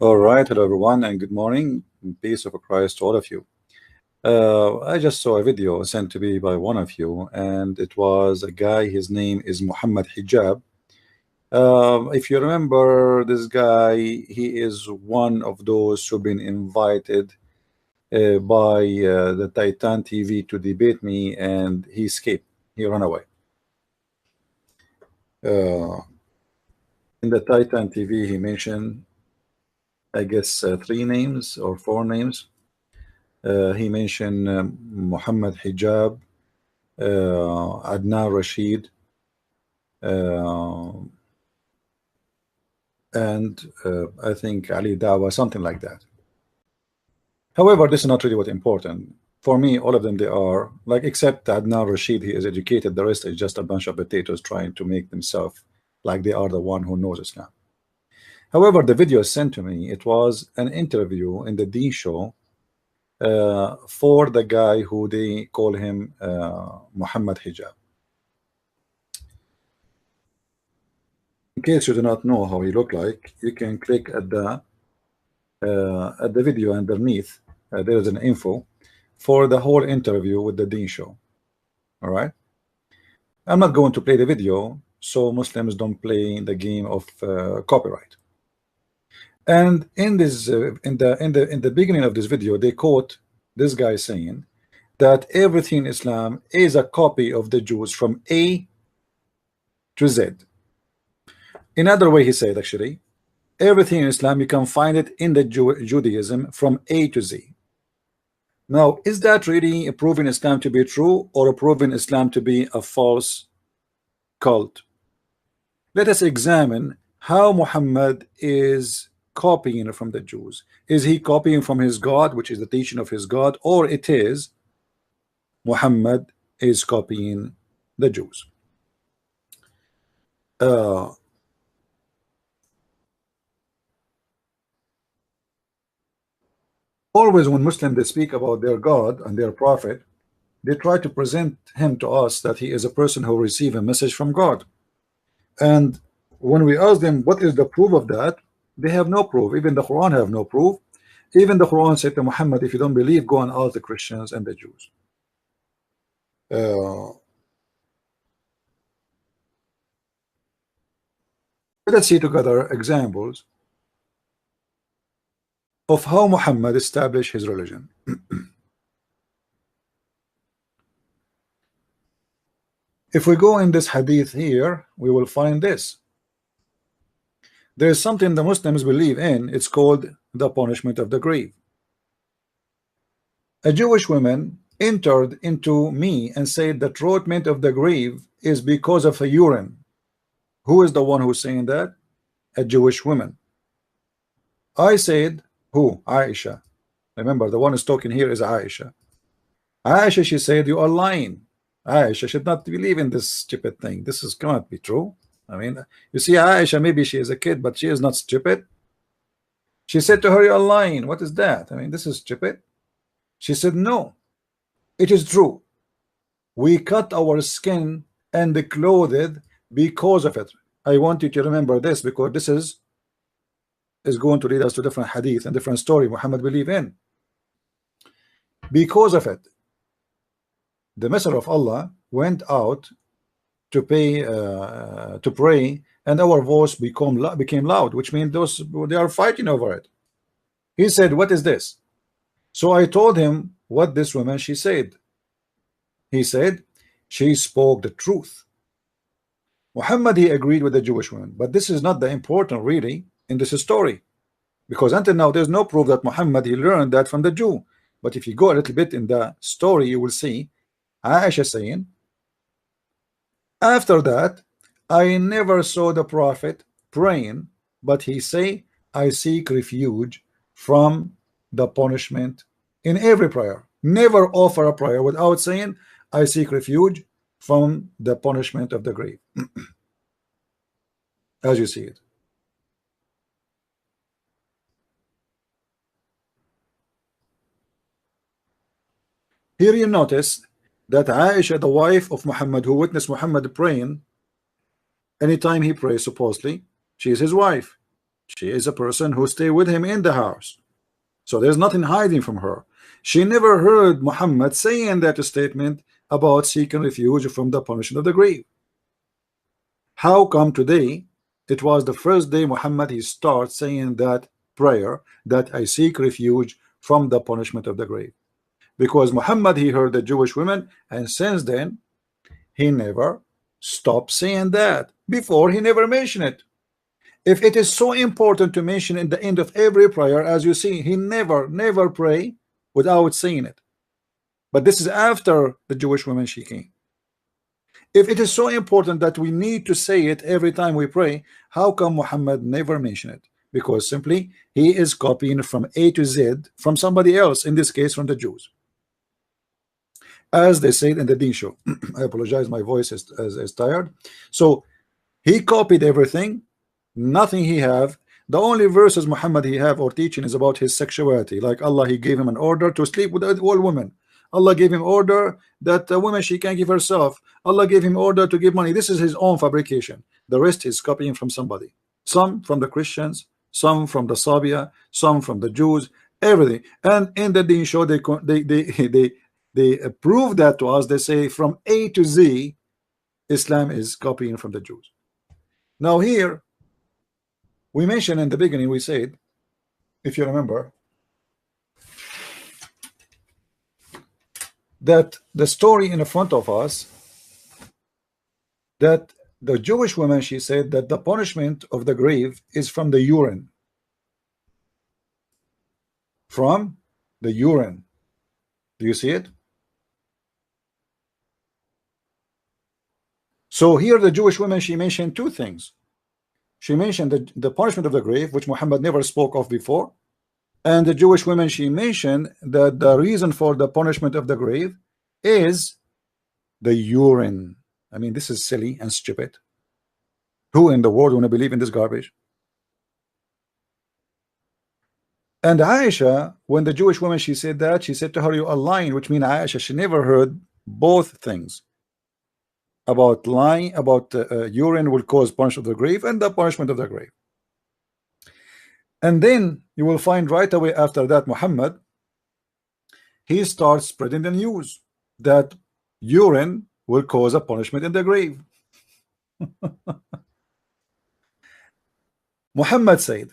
All right, hello everyone, and good morning. Peace of Christ to all of you. I just saw a video sent to me by one of you, and it was a guy. His name is Muhammad Hijab. If you remember this guy, he is one of those who've been invited by the Titan TV to debate me, and he escaped. He ran away. In the Titan TV, he mentioned, I guess, 3 names or 4 names. He mentioned Muhammad Hijab, Adnan Rashid, and I think Ali Dawa, something like that. However, this is not really what important. For me, all of them, they are, like, except Adnan Rashid, he is educated. The rest is just a bunch of potatoes trying to make themselves like they are the one who knows Islam. However, the video sent to me, it was an interview in the D show for the guy who they call him Muhammad Hijab. In case you do not know how he looked like, you can click at the video underneath. There is an info for the whole interview with the Dean show. All right, I'm not going to play the video, so Muslims don't play the game of copyright. And in this in the beginning of this video, they quote this guy saying that everything in Islam is a copy of the Jews from A to Z. In other way, he said, actually, everything in Islam, you can find it in the Judaism from A to Z. Now, is that really proving Islam to be true or proving Islam to be a false cult? Let us examine how Muhammad is copying from the Jews. Is he copying from his God, which is the teaching of his God, or it is Muhammad is copying the Jews? Always when Muslims they speak about their God and their prophet, they try to present him to us that he is a person who received a message from God. And when we ask them what is the proof of that, they have no proof. Even the Quran have no proof. Even the Quran said to Muhammad, if you don't believe, go and ask the Christians and the Jews. Let's see together examples of how Muhammad established his religion. If we go in this hadith here, we will find this. There is something the Muslims believe in. It's called the punishment of the grave. A Jewish woman entered into me and said the treatment of the grave is because of a urine. Who is the one who's saying that? A Jewish woman. I said, who? Aisha. Remember, the one who's talking here is Aisha. Aisha, she said, you are lying. Aisha should not believe in this stupid thing. This cannot be true. I mean, you see, Aisha, maybe she is a kid, but she is not stupid. She said to her, you are lying. What is that? I mean, this is stupid. She said, no, it is true. We cut our skin and clothed because of it. I want you to remember this, because this is going to lead us to different hadith and different story Muhammad believe in. Because of it, the Messenger of Allah went out to pray, and our voice became loud, which means they are fighting over it. He said, what is this? So I told him what this woman she said. He said, she spoke the truth. Muhammad, he agreed with the Jewish woman, but this is not the important really in this story, because until now there's no proof that Muhammad he learned that from the Jew. But if you go a little bit in the story, you will see Aisha saying, after that I never saw the prophet praying, but he say, I seek refuge from the punishment in every prayer. Never offer a prayer without saying, I seek refuge from the punishment of the grave. As you see it. Here you notice that Aisha, the wife of Muhammad, who witnessed Muhammad praying, anytime he prays, supposedly, she is his wife. She is a person who stay with him in the house. So there's nothing hiding from her. She never heard Muhammad saying that statement about seeking refuge from the punishment of the grave. How come today it was the first day Muhammad he starts saying that prayer, that I seek refuge from the punishment of the grave? Because Muhammad he heard the Jewish women, and since then he never stopped saying that. Before he never mentioned it. If it is so important to mention in the end of every prayer, as you see, he never pray without saying it. But this is after the Jewish woman she came. If it is so important that we need to say it every time we pray, how come Muhammad never mentioned it? Because simply he is copying from A to Z from somebody else, in this case from the Jews. As they said in the Deen show. I apologize, my voice is tired. So he copied everything. Nothing he have. The only verses Muhammad he have or teaching is about his sexuality. Like Allah, he gave him an order to sleep with all women. Allah gave him order that a woman she can't give herself. Allah gave him order to give money. This is his own fabrication. The rest is copying from somebody. Some from the Christians, some from the Sabia, some from the Jews, everything. And in the Deen show, they prove that to us. They say from A to Z, Islam is copying from the Jews. Now here, we mentioned in the beginning, we said, if you remember, that the story in front of us, that the Jewish woman, she said that the punishment of the grave is from the urine. From the urine. Do you see it? So here the Jewish woman, she mentioned two things. She mentioned the punishment of the grave, which Muhammad never spoke of before. And the Jewish women, she mentioned that the reason for the punishment of the grave is the urine. I mean, this is silly and stupid. Who in the world want to believe in this garbage? And Aisha, when the Jewish woman, she said that, she said to her, you are lying, which means Aisha, she never heard both things. About lying, about urine will cause punishment of the grave and the punishment of the grave. And then you will find right away after that Muhammad, he starts spreading the news that urine will cause a punishment in the grave. Muhammad said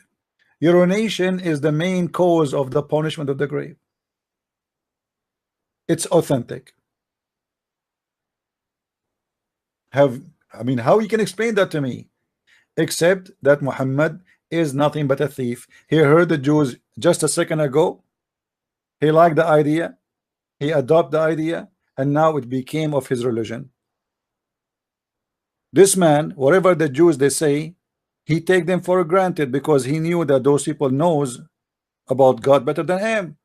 urination is the main cause of the punishment of the grave. It's authentic. I mean, how you can explain that to me? Except that Muhammad is nothing but a thief. He heard the Jews just a second ago. He liked the idea. He adopted the idea, and now it became of his religion. This man, whatever the Jews they say, he take them for granted because he knew that those people knows about God better than him.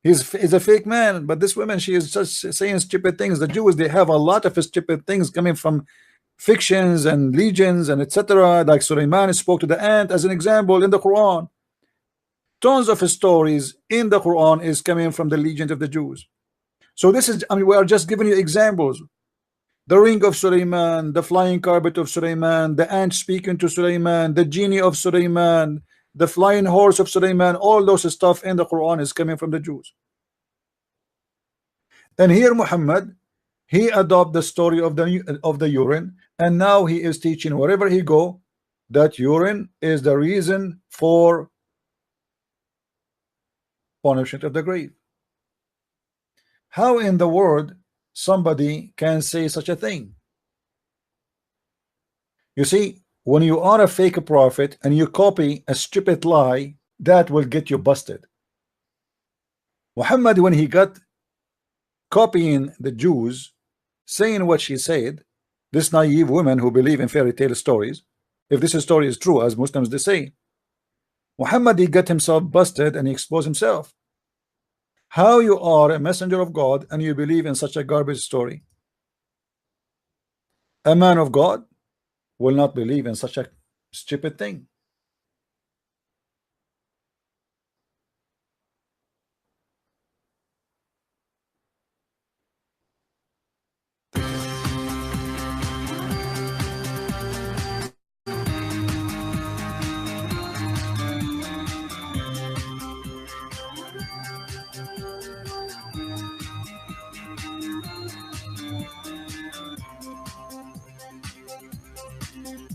He's a fake man. But this woman, she is just saying stupid things. The Jews, they have a lot of stupid things coming from fictions and legends and etc. Like Sulaiman spoke to the ant as an example in the Quran. Tons of stories in the Quran is coming from the legend of the Jews. So this is, I mean, we are just giving you examples. The ring of Sulaiman, the flying carpet of Sulaiman, the ant speaking to Sulaiman, the genie of Sulaiman, the flying horse of Sulaiman, all those stuff in the Quran is coming from the Jews. And here Muhammad, he adopted the story of the urine, and now he is teaching wherever he go that urine is the reason for punishment of the grave. How in the world somebody can say such a thing? You see, when you are a fake prophet and you copy a stupid lie, that will get you busted. Muhammad, when he got copying the Jews, saying what she said, this naive women who believe in fairy tale stories, if this story is true, as Muslims they say, Muhammad, he got himself busted and he exposed himself. How you are a messenger of God and you believe in such a garbage story? A man of God will not believe in such a stupid thing.